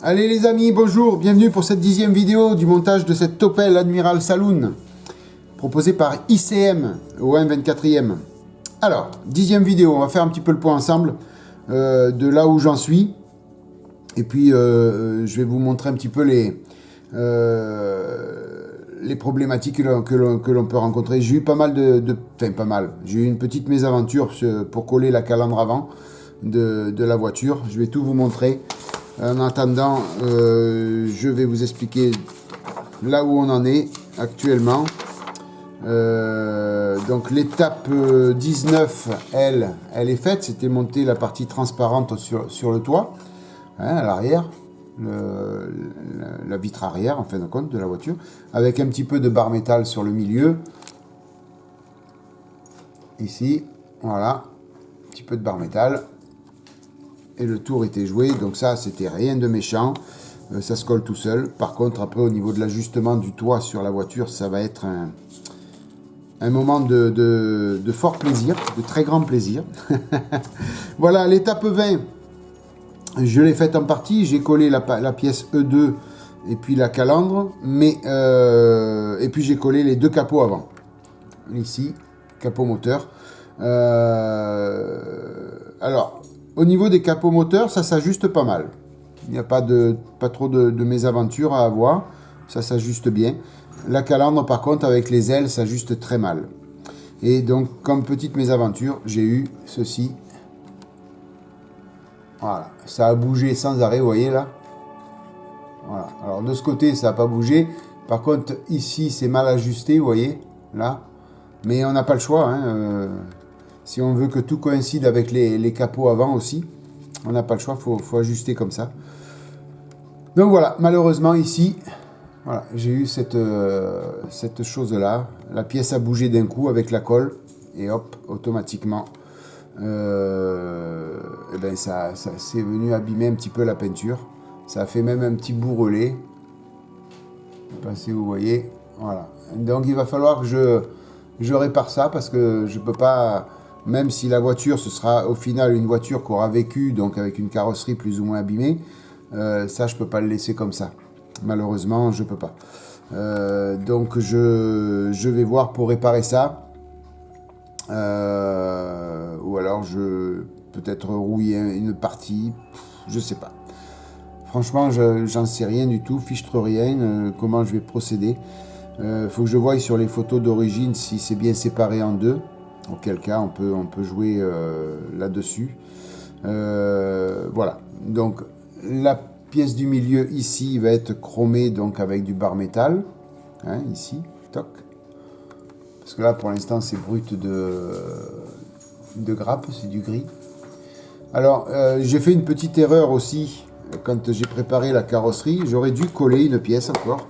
Allez les amis, bonjour, bienvenue pour cette 10e vidéo du montage de cette Opel Admiral Saloon proposée par ICM au 1/24e. Alors, 10e vidéo, on va faire un petit peu le point ensemble de là où j'en suis. Et puis, je vais vous montrer un petit peu les problématiques que l'on peut rencontrer. J'ai eu pas mal enfin pas mal, j'ai eu une petite mésaventure pour coller la calandre avant de la voiture. Je vais tout vous montrer. En attendant, je vais vous expliquer là où on en est actuellement. Donc l'étape 19, elle est faite. C'était monter la partie transparente sur le toit, hein, à l'arrière, la vitre arrière en fin de compte de la voiture, avec un petit peu de barre métal sur le milieu. Ici, voilà, un petit peu de barre métal. Et le tour était joué, donc ça c'était rien de méchant, ça se colle tout seul. Par contre après au niveau de l'ajustement du toit sur la voiture, ça va être un moment de fort plaisir, de très grand plaisir. Voilà, l'étape 20, je l'ai faite en partie, j'ai collé la pièce E2 et puis la calandre, et puis j'ai collé les deux capots avant. Ici, capot moteur. Alors, au niveau des capots moteurs, ça s'ajuste pas mal. Il n'y a pas trop de mésaventures à avoir. Ça s'ajuste bien. La calandre, par contre, avec les ailes, s'ajuste très mal. Et donc, comme petite mésaventure, j'ai eu ceci. Voilà. Ça a bougé sans arrêt, vous voyez là. Voilà. Alors, de ce côté, ça n'a pas bougé. Par contre, ici, c'est mal ajusté, vous voyez, là. Mais on n'a pas le choix, hein. Si on veut que tout coïncide avec les capots avant aussi, on n'a pas le choix, faut ajuster comme ça. Donc voilà, malheureusement ici, voilà, j'ai eu cette chose-là. La pièce a bougé d'un coup avec la colle, et hop, automatiquement, et ben ça c'est venu abîmer un petit peu la peinture. Ça a fait même un petit bourrelet. Je sais pas si vous voyez, voilà. Donc il va falloir que je répare ça, parce que je peux pas... Même si la voiture, ce sera au final une voiture qui aura vécu, donc avec une carrosserie plus ou moins abîmée, ça, je peux pas le laisser comme ça. Malheureusement, je peux pas. Donc, je vais voir pour réparer ça. Ou alors, peut-être rouiller une partie. Je sais pas. Franchement, j'en sais rien du tout. Fichtre rien. Comment je vais procéder. Faut que je voie sur les photos d'origine si c'est bien séparé en deux. Auquel cas, on peut jouer là-dessus. Voilà. Donc, la pièce du milieu ici va être chromée donc avec du bar métal. Hein, ici, toc. Parce que là, pour l'instant, c'est brut de grappe, c'est du gris. Alors, j'ai fait une petite erreur aussi quand j'ai préparé la carrosserie. J'aurais dû coller une pièce encore.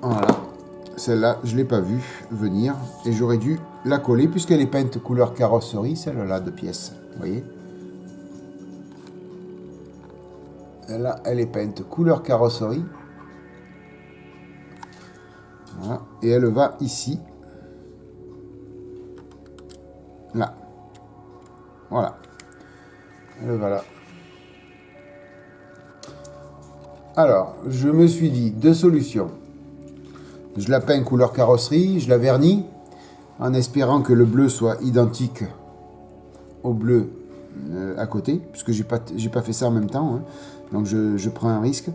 Voilà. Celle-là, je ne l'ai pas vue venir et j'aurais dû la coller puisqu'elle est peinte couleur carrosserie, celle-là de pièce. Vous voyez? Là, elle est peinte couleur carrosserie. Voilà. Et elle va ici. Là. Voilà. Elle va là. Alors, je me suis dit deux solutions. Je la peins couleur carrosserie, je la vernis, en espérant que le bleu soit identique au bleu à côté, puisque j'ai pas fait ça en même temps, hein. Donc je prends un risque.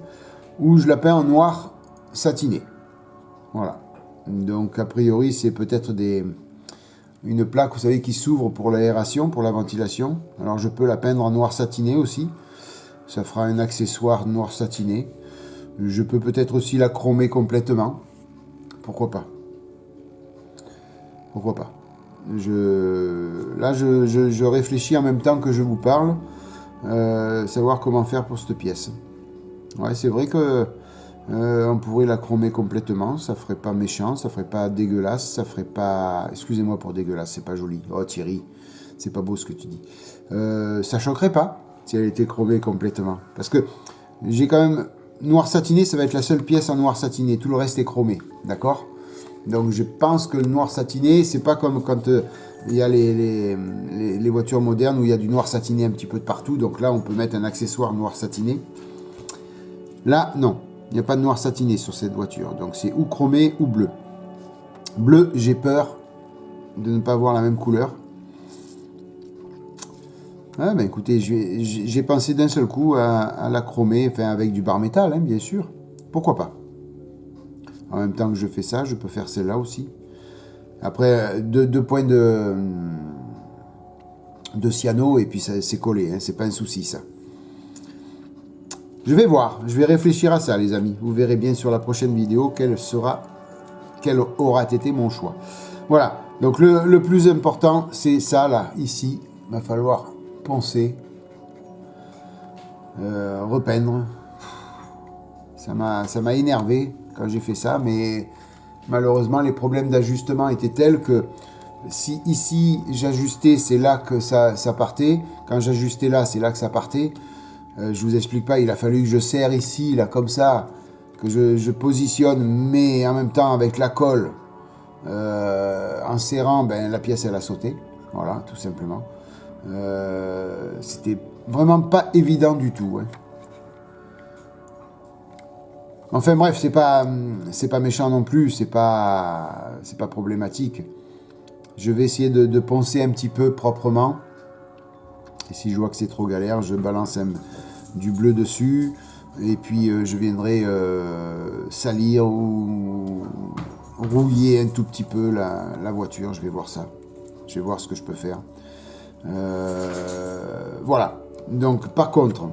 Ou je la peins en noir satiné. Voilà. Donc a priori c'est peut-être une plaque, vous savez, qui s'ouvre pour l'aération, pour la ventilation. Alors je peux la peindre en noir satiné aussi. Ça fera un accessoire noir satiné. Je peux peut-être aussi la chromer complètement. Pourquoi pas? Pourquoi pas? Là, je réfléchis en même temps que je vous parle, savoir comment faire pour cette pièce. Ouais, c'est vrai que on pourrait la chromer complètement, ça ferait pas méchant, ça ferait pas dégueulasse, ça ferait pas... Excusez-moi pour dégueulasse, c'est pas joli. Oh Thierry, c'est pas beau ce que tu dis. Ça choquerait pas si elle était chromée complètement. Parce que j'ai quand même... Noir satiné, ça va être la seule pièce en noir satiné. Tout le reste est chromé. D'accord? Donc je pense que le noir satiné, c'est pas comme quand il y a les voitures modernes où il y a du noir satiné un petit peu de partout. Donc là, on peut mettre un accessoire noir satiné. Là, non, il n'y a pas de noir satiné sur cette voiture. Donc c'est ou chromé ou bleu. Bleu, j'ai peur de ne pas avoir la même couleur. Ah ben écoutez, j'ai pensé d'un seul coup à la chromer, enfin avec du bar métal, hein, bien sûr. Pourquoi pas? En même temps que je fais ça, je peux faire celle-là aussi. Après, deux points de cyano et puis c'est collé, hein, c'est pas un souci ça. Je vais voir, je vais réfléchir à ça les amis. Vous verrez bien sur la prochaine vidéo quel aura été mon choix. Voilà, donc le plus important c'est ça là, ici. Il va falloir poncer, repeindre. Ça m'a énervé quand j'ai fait ça, mais malheureusement les problèmes d'ajustement étaient tels que si ici j'ajustais, c'est là que ça partait. Quand j'ajustais là, c'est là que ça partait. Je vous explique pas, il a fallu que je serre ici, là comme ça, que je positionne, mais en même temps avec la colle, en serrant, ben, la pièce elle a sauté. Voilà, tout simplement. C'était vraiment pas évident du tout. Hein. Enfin bref, c'est pas méchant non plus, c'est pas problématique. Je vais essayer de poncer un petit peu proprement. Et si je vois que c'est trop galère, je balance du bleu dessus. Et puis je viendrai salir ou rouiller un tout petit peu la voiture. Je vais voir ça. Je vais voir ce que je peux faire. Voilà. Donc par contre,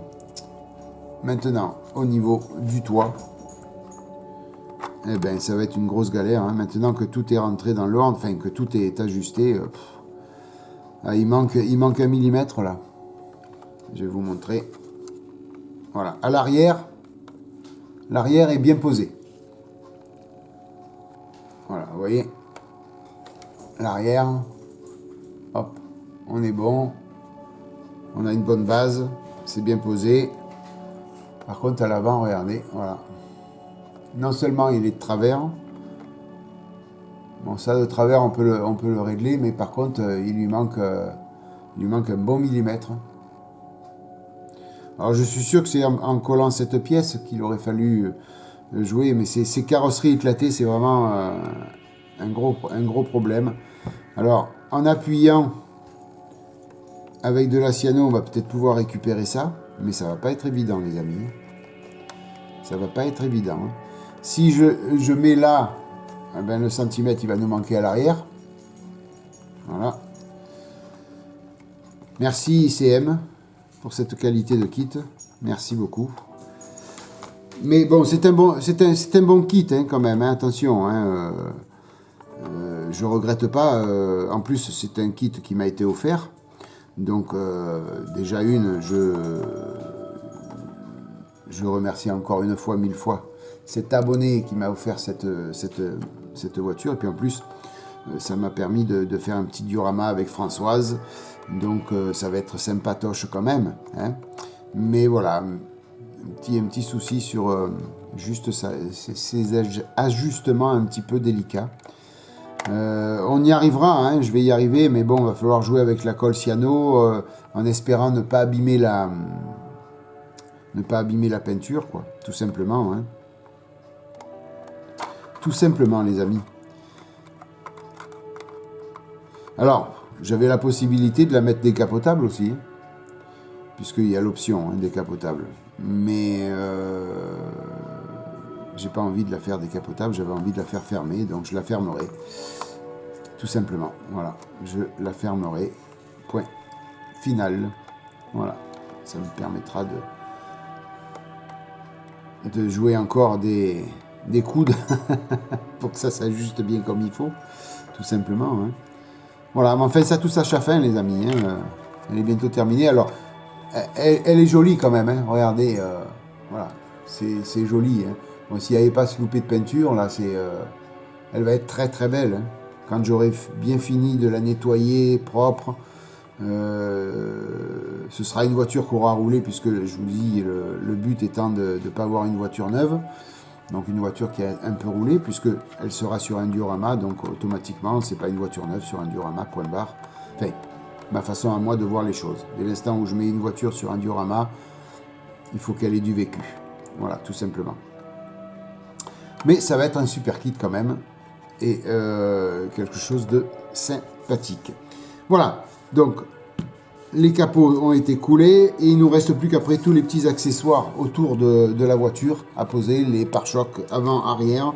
maintenant au niveau du toit, eh ben, ça va être une grosse galère. Hein. Maintenant que tout est rentré dans l'ordre, enfin que tout est ajusté, il manque 1 millimètre là. Je vais vous montrer. Voilà. À l'arrière est bien posé. Voilà, vous voyez. L'arrière, hop, on est bon. On a une bonne base, c'est bien posé. Par contre, à l'avant, regardez, voilà. Non seulement il est de travers, bon ça de travers on peut le régler, mais par contre il lui manque un bon millimètre. Alors je suis sûr que c'est en collant cette pièce qu'il aurait fallu jouer, mais ces carrosseries éclatées, c'est vraiment un gros problème. Alors en appuyant avec de la cyano, on va peut-être pouvoir récupérer ça, mais ça va pas être évident les amis. Ça va pas être évident. Hein. Si je mets là, eh ben, le centimètre, il va nous manquer à l'arrière. Voilà. Merci ICM pour cette qualité de kit. Merci beaucoup. Mais bon, c'est un bon kit hein, quand même. Hein, attention. Hein, je regrette pas. En plus, c'est un kit qui m'a été offert. Donc, déjà je remercie encore une fois, 1000 fois, cet abonné qui m'a offert cette voiture. Et puis en plus, ça m'a permis de faire un petit diorama avec Françoise. Donc ça va être sympatoche quand même. Hein. Mais voilà, un petit souci sur juste ça, ces ajustements un petit peu délicats. On y arrivera, hein, je vais y arriver, mais bon, il va falloir jouer avec la colle cyano en espérant ne pas abîmer la peinture, quoi, tout simplement. Hein. Tout simplement, les amis. Alors, j'avais la possibilité de la mettre décapotable aussi, hein, puisqu'il y a l'option hein, décapotable. Mais j'ai pas envie de la faire décapotable, j'avais envie de la faire fermer, donc je la fermerai. Tout simplement, voilà, je la fermerai. Point final. Voilà, ça me permettra de jouer encore des coudes pour que ça s'ajuste bien comme il faut, tout simplement. Hein. Voilà, mais enfin ça touche à sa fin les amis, hein. Elle est bientôt terminée. Alors, elle est jolie quand même, hein. Regardez, voilà, c'est joli. Hein. Bon, s'il n'y avait pas ce loupé de peinture, là, elle va être très très belle. Hein. Quand j'aurai bien fini de la nettoyer propre, ce sera une voiture qui aura roulé, puisque je vous dis, le but étant de ne pas avoir une voiture neuve. Donc une voiture qui a un peu roulé, puisqu'elle sera sur un diorama, donc automatiquement, c'est pas une voiture neuve sur un diorama, point barre. Enfin, ma façon à moi de voir les choses. Dès l'instant où je mets une voiture sur un diorama, il faut qu'elle ait du vécu. Voilà, tout simplement. Mais ça va être un super kit quand même, et quelque chose de sympathique. Voilà, donc les capots ont été coulés, et il ne nous reste plus qu'après tous les petits accessoires autour de la voiture à poser, les pare-chocs avant, arrière,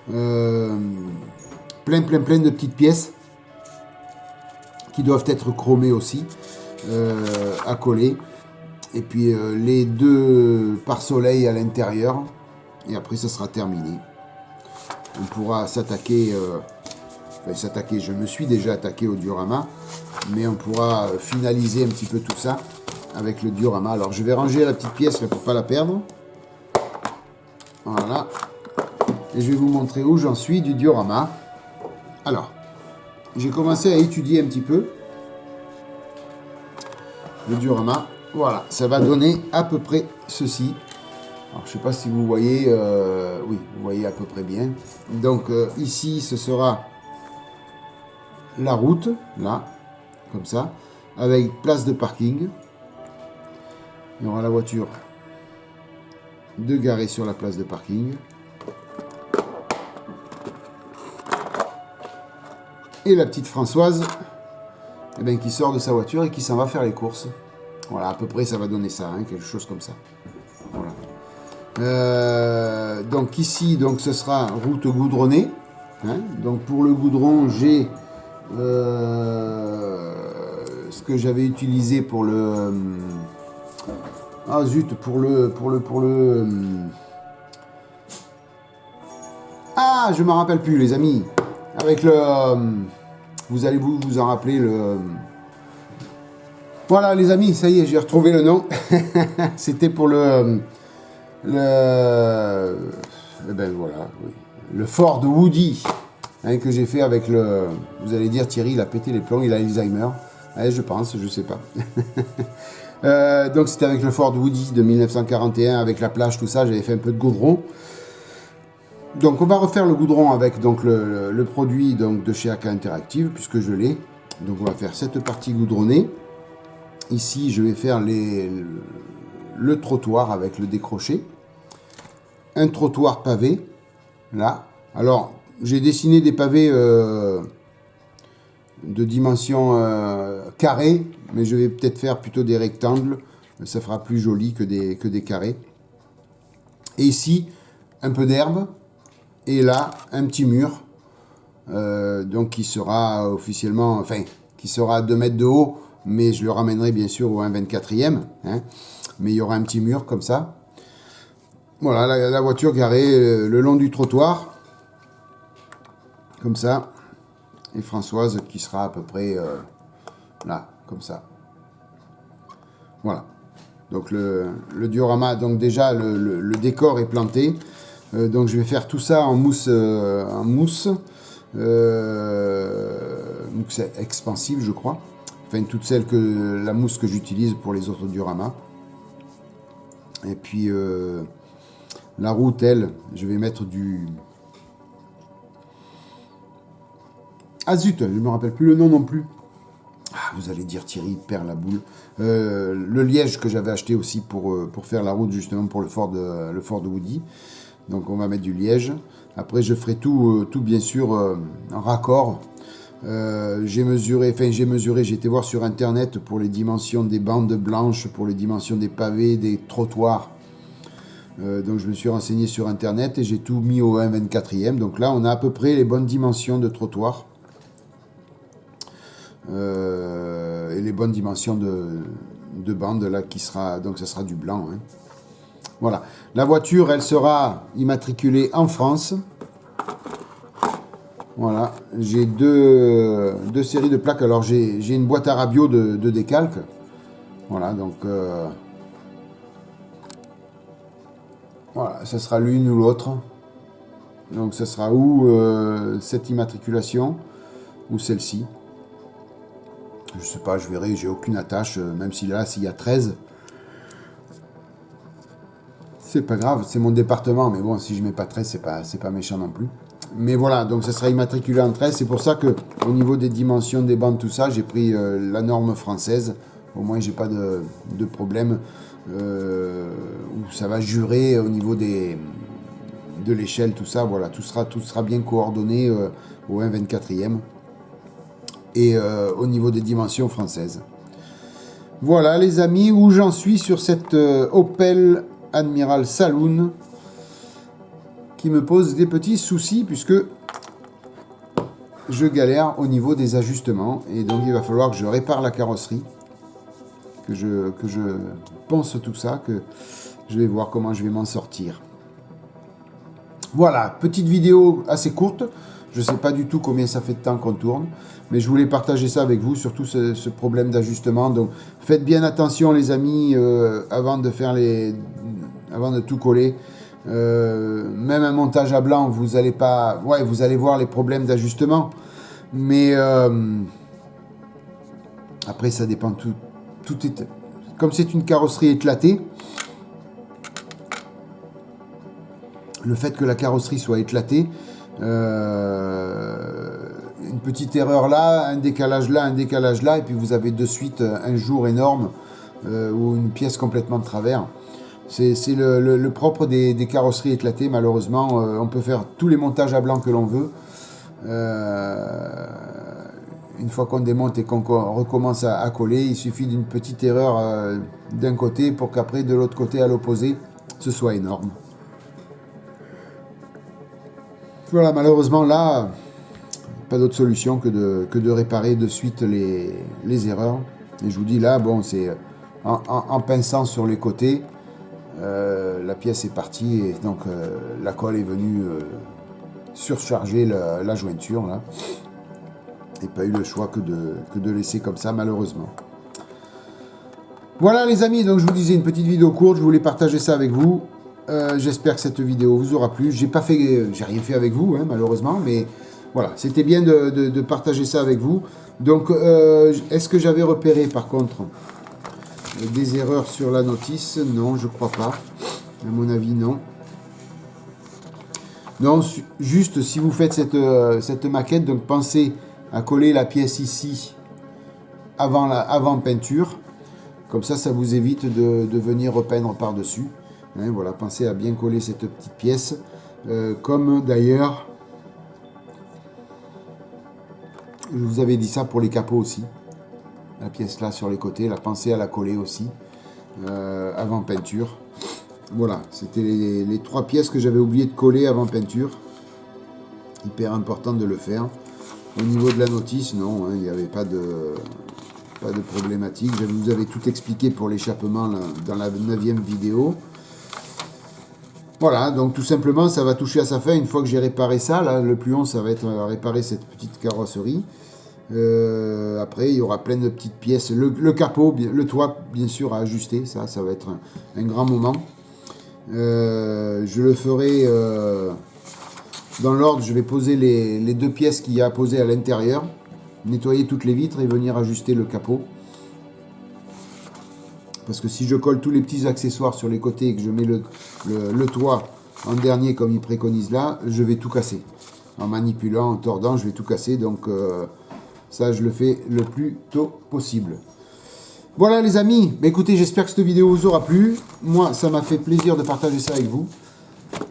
plein de petites pièces qui doivent être chromées aussi, à coller. Et puis les 2 pare-soleil à l'intérieur. Et après, ça sera terminé. On pourra s'attaquer... je me suis déjà attaqué au diorama. Mais on pourra finaliser un petit peu tout ça avec le diorama. Alors, je vais ranger la petite pièce là, pour ne pas la perdre. Voilà. Et je vais vous montrer où j'en suis du diorama. Alors, j'ai commencé à étudier un petit peu le diorama. Voilà, ça va donner à peu près ceci. Alors, je ne sais pas si vous voyez, oui, vous voyez à peu près bien. Donc ici, ce sera la route, là, comme ça, avec place de parking. Il y aura la voiture de garer sur la place de parking. Et la petite Françoise, eh bien, qui sort de sa voiture et qui s'en va faire les courses. Voilà, à peu près, ça va donner ça, hein, quelque chose comme ça. Voilà. Donc ici, donc ce sera route goudronnée. Hein. Donc pour le goudron, j'ai ce que j'avais utilisé pour le... ah zut, pour le... ah, je ne me rappelle plus, les amis. Avec le... vous allez vous en rappeler le... Voilà les amis, ça y est, j'ai retrouvé le nom. C'était pour le... eh ben voilà, oui. Le Ford Woody, hein, que j'ai fait avec le... Vous allez dire, Thierry, il a pété les plombs, il a Alzheimer. Ouais, je pense, je sais pas. Donc c'était avec le Ford Woody de 1941, avec la plage, tout ça, j'avais fait un peu de goudron. Donc on va refaire le goudron avec donc, le produit donc, de chez AK Interactive, puisque je l'ai. Donc on va faire cette partie goudronnée. Ici, je vais faire le trottoir avec le décroché. Un trottoir pavé, là. Alors, j'ai dessiné des pavés de dimension carrée, mais je vais peut-être faire plutôt des rectangles. Ça fera plus joli que des carrés. Et ici, un peu d'herbe. Et là, un petit mur. Donc, qui sera officiellement... Enfin, qui sera à 2 mètres de haut, mais je le ramènerai bien sûr au 1,24e. Hein. Mais il y aura un petit mur comme ça. Voilà, la voiture garée le long du trottoir. Comme ça. Et Françoise qui sera à peu près là, comme ça. Voilà. Donc le diorama, donc déjà le décor est planté. Donc je vais faire tout ça en mousse, mousse expansive, je crois. Enfin, toute la mousse que j'utilise pour les autres dioramas. Et puis la route, elle, je vais mettre du... Ah zut, je ne me rappelle plus le nom non plus. Ah, vous allez dire Thierry perd la boule. Le liège que j'avais acheté aussi pour faire la route justement pour le Ford Woody. Donc on va mettre du liège. Après je ferai tout bien sûr en raccord. J'ai été voir sur internet pour les dimensions des bandes blanches, pour les dimensions des pavés, des trottoirs. Donc je me suis renseigné sur internet et j'ai tout mis au 1,24e. Donc là on a à peu près les bonnes dimensions de trottoir. Et les bonnes dimensions de bande là qui sera, donc ça sera du blanc, hein. Voilà, la voiture elle sera immatriculée en France. Voilà, j'ai deux séries de plaques. Alors j'ai une boîte à rabio de décalque. Voilà, donc voilà, ça sera l'une ou l'autre. Donc ça sera ou cette immatriculation ou celle-ci. Je sais pas, je verrai, j'ai aucune attache, même si là, s'il y a 13, C'est pas grave, c'est mon département, mais bon, si je mets pas 13, c'est pas méchant non plus. Mais voilà, donc ça sera immatriculé en 13. C'est pour ça que au niveau des dimensions des bandes, tout ça, j'ai pris la norme française. Au moins, j'ai pas de problème où ça va jurer au niveau de l'échelle, tout ça. Voilà, tout sera bien coordonné au 1/24e et au niveau des dimensions françaises. Voilà, les amis, où j'en suis sur cette Opel Admiral Saloon qui me pose des petits soucis puisque je galère au niveau des ajustements et donc il va falloir que je répare la carrosserie, que je pense tout ça, que je vais voir comment je vais m'en sortir. Voilà, petite vidéo assez courte, je ne sais pas du tout combien ça fait de temps qu'on tourne, mais je voulais partager ça avec vous, surtout ce problème d'ajustement. Donc faites bien attention les amis, avant de tout coller. Même un montage à blanc, vous allez voir les problèmes d'ajustement, mais après ça dépend tout est comme c'est une carrosserie éclatée. Le fait que la carrosserie soit éclatée, une petite erreur là, un décalage là, et puis vous avez de suite un jour énorme ou une pièce complètement de travers. C'est le propre des carrosseries éclatées, malheureusement. On peut faire tous les montages à blanc que l'on veut. Une fois qu'on démonte et qu'on recommence à coller, il suffit d'une petite erreur d'un côté pour qu'après, de l'autre côté, à l'opposé, ce soit énorme. Voilà, malheureusement, là, pas d'autre solution que de réparer de suite les erreurs. Et je vous dis, là, bon, c'est en pinçant sur les côtés, la pièce est partie et donc la colle est venue surcharger la jointure là, et pas eu le choix que de laisser comme ça, malheureusement. Voilà les amis, donc je vous disais une petite vidéo courte, je voulais partager ça avec vous. J'espère que cette vidéo vous aura plu. J'ai rien fait avec vous malheureusement, mais voilà, c'était bien de partager ça avec vous. Donc est-ce que j'avais repéré par contre des erreurs sur la notice? Non, je crois pas. À mon avis, non. Non, juste si vous faites cette maquette, donc pensez à coller la pièce ici avant peinture. Comme ça vous évite de venir repeindre par-dessus. Voilà, pensez à bien coller cette petite pièce. Comme d'ailleurs, je vous avais dit ça pour les capots aussi. La pièce là sur les côtés, là, pensez à la coller aussi avant peinture. Voilà, c'était les 3 pièces que j'avais oublié de coller avant peinture. Hyper important de le faire. Au niveau de la notice, non, il n'y avait pas de problématique. Je vous avais tout expliqué pour l'échappement dans la 9e vidéo. Voilà, donc tout simplement, ça va toucher à sa fin. Une fois que j'ai réparé ça, là, le plus long, ça va être réparer cette petite carrosserie. Après, il y aura plein de petites pièces. Le capot, le toit, bien sûr, à ajuster. Ça va être un grand moment. Je le ferai dans l'ordre. Je vais poser les 2 pièces qu'il y a à poser à l'intérieur. Nettoyer toutes les vitres et venir ajuster le capot. Parce que si je colle tous les petits accessoires sur les côtés et que je mets le toit en dernier comme il préconise là, je vais tout casser. En manipulant, en tordant, je vais tout casser. Donc ça, je le fais le plus tôt possible. Voilà les amis, écoutez, j'espère que cette vidéo vous aura plu. Moi, ça m'a fait plaisir de partager ça avec vous.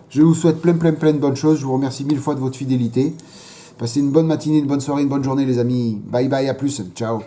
Je vous souhaite plein de bonnes choses. Je vous remercie 1000 fois de votre fidélité. Passez une bonne matinée, une bonne soirée, une bonne journée les amis. Bye bye, à plus. Ciao.